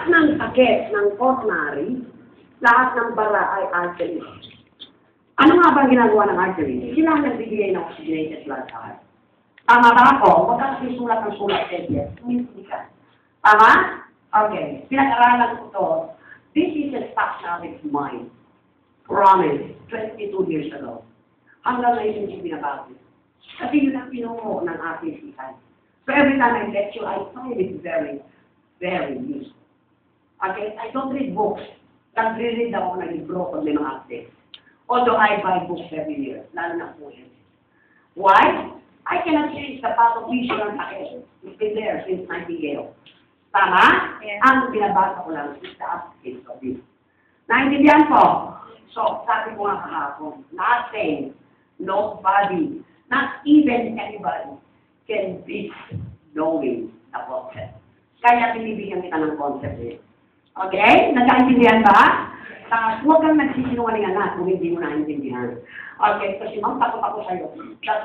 lahat ng sakit ng coronary, lahat ng bara ay artery. Ano nga ba ginagawa ng artery? Sila ang nagbibigay ng oxygenated blood heart. Tama ba ako? Huwag kang susulat ng sulat, Edith. Hindi ka. Tama? Okay. Pinag-aralan ko to. This is a fact knowledge mind. Promise. 22 years ago. Hanggang ngayon hindi binabago. Kasi yun ang pinungo ng ating sikat. So every time I lecture, I find it very, very useful. Okay? I don't read books. Nagre-read ako ng libro pag may mga updates. Although I buy books every year, lalo na po yun. Why? I cannot change the pathology ng sakit. It's been there since Nightingale. Tama? Yes. Ang binabasa ko lang is the updates of this. Naintindihan po? So, sabi ko nga kahapon, nothing, nobody, not even anybody can beat knowing the concept. Kaya binibigyan kita ng concept eh. Okay? Nagkaintindihan ba? Huwag kang nagsisinungaling anak kung hindi mo naintindihan. Okay? Kasi takot ako sa'yo.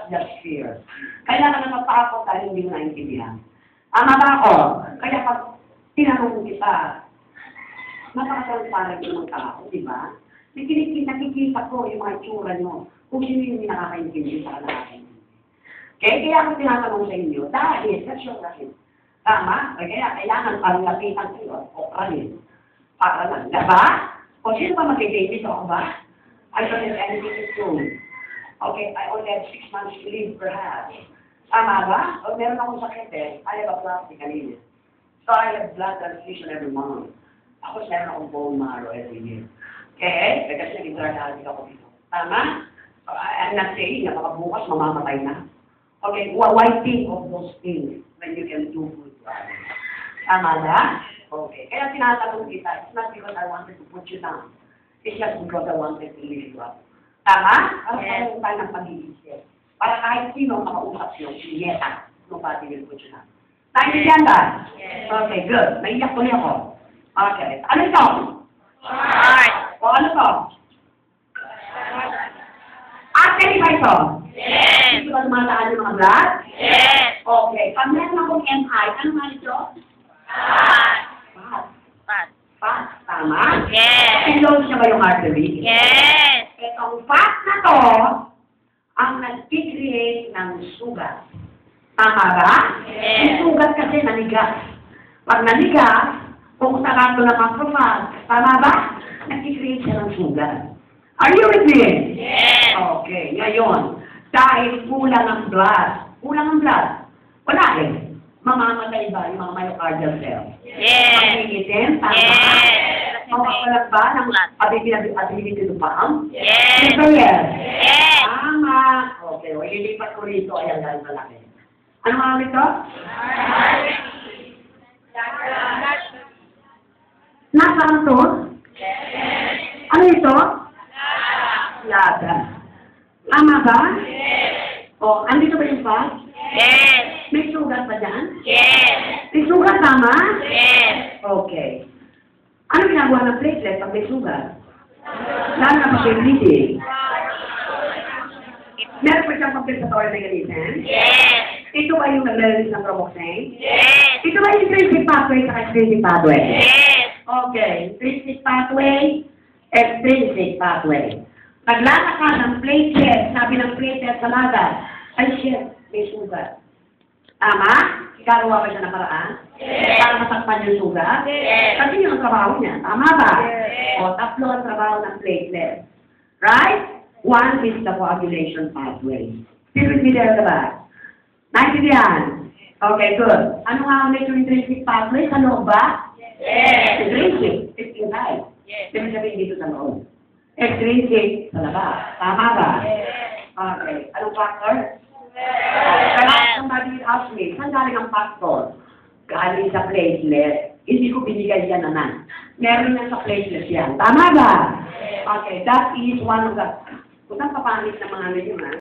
Just fear. Kaya ka natatakot dahil hindi mo naintindihan. Tama ba ako? Kaya pag tinanong kita, napakatransparent yung mga tao, di ba? Nakikita ko yung mga itsura nyo kung sino yung hindi nakakaintindi sa nakakaintindi. Okay? Kaya ako tinatanong sa inyo, dahil, that's your question. Tama? Kaya kailangan parang lapitan kayo o pranin. Para lang. Diba? O sino ba magkikaitis ako ba? I don't have anything to do. Okay, I only have 6 months to live perhaps. Tama ba? O meron akong sakit eh. I have a plastic kanina. So I have blood transfusion every month. Ako meron akong bone marrow every year. Okay? Kasi nag-intradialysis ako dito. Tama? I'm not saying na baka bukas mamamatay na. Okay, why think of those things when you can do good to others? Tama ba? Okay. Kaya tinatanong kita, it's not because I wanted to put you down. It's just because I wanted to lift you up. Tama? Ang tayo ng pag-iisip. Para kahit sino makausap yung siyeta, nobody will put you down. Naintindihan ba? Yes. Okay, good. Naiyak ko niya ako. Okay. Ano ito? Heart. O ano ito? Artery ba ito? Yes. Dito ba tumataan yung mga blood? Yes. Okay. Pag meron akong MI, ano nga ito? Fat. Tama? Yes. Close siya ba yung artery? Yes. Itong fat na to, ang nag-create ng sugat. Tama ba? Yes. Yung sugat kasi nanigas. Pag nanigas, kung sarado na macrophage, tama ba? Nag-create siya ng sugat. Are you with me? Yes. Okay. Ngayon, dahil kulang ang blood. Kulang ang blood. Wala eh. Mamamatay ba yung mga myocardial cells? Yes. Magigitin? Tama? Yes. Makapalag ba ng ability to pump? Yes. Yes. Yes. Tama. Okay. O, ililipat ko rito. Ayan, dahil malaki. Ano mga ito? Nasaan to? Yes. Ano ito? Lada. Tama ba? Yes. O, andito ba yung fat? Yes. May sugat ba dyan? Yes. May sugat, tama? Yes. Okay. Ano ginagawa ng platelet pag may sugat? Lalo na pag may bleeding. Meron pa siyang compensatory mechanism? Yes. Ito ba yung nag-release ng carboxane? Yes. Ito ba yung intrinsic pathway sa extrinsic pathway? Yes. Okay. Intrinsic pathway, extrinsic pathway. Naglalakad ng platelet, sabi ng platelet sa lagat, ay shit, may sugat. Tama? Gagawa ba siya ng paraan? Yes. Para masakpan yung sugat? Yes. Kasi yun ang trabaho niya. Tama ba? Yes. O, tatlo ang trabaho ng platelet. Right? One is the coagulation pathway. Still with me there, diba? Naintindihan? Okay, good. Ano nga ulit yung intrinsic pathway? Sa loob ba? Yes. Intrinsic. It's inside. Yes. Sabi sabihin dito sa loob. Extrinsic sa labas. Tama ba? Yes. Okay. Anong factor? Kaya somebody will ask me, saan galing ang factor? Galing sa platelet. Hindi ko binigay yan naman. Meron yan sa platelet yan. Tama ba? Okay, that is one of the... Kung saan papanit ng mga ngayon, ha?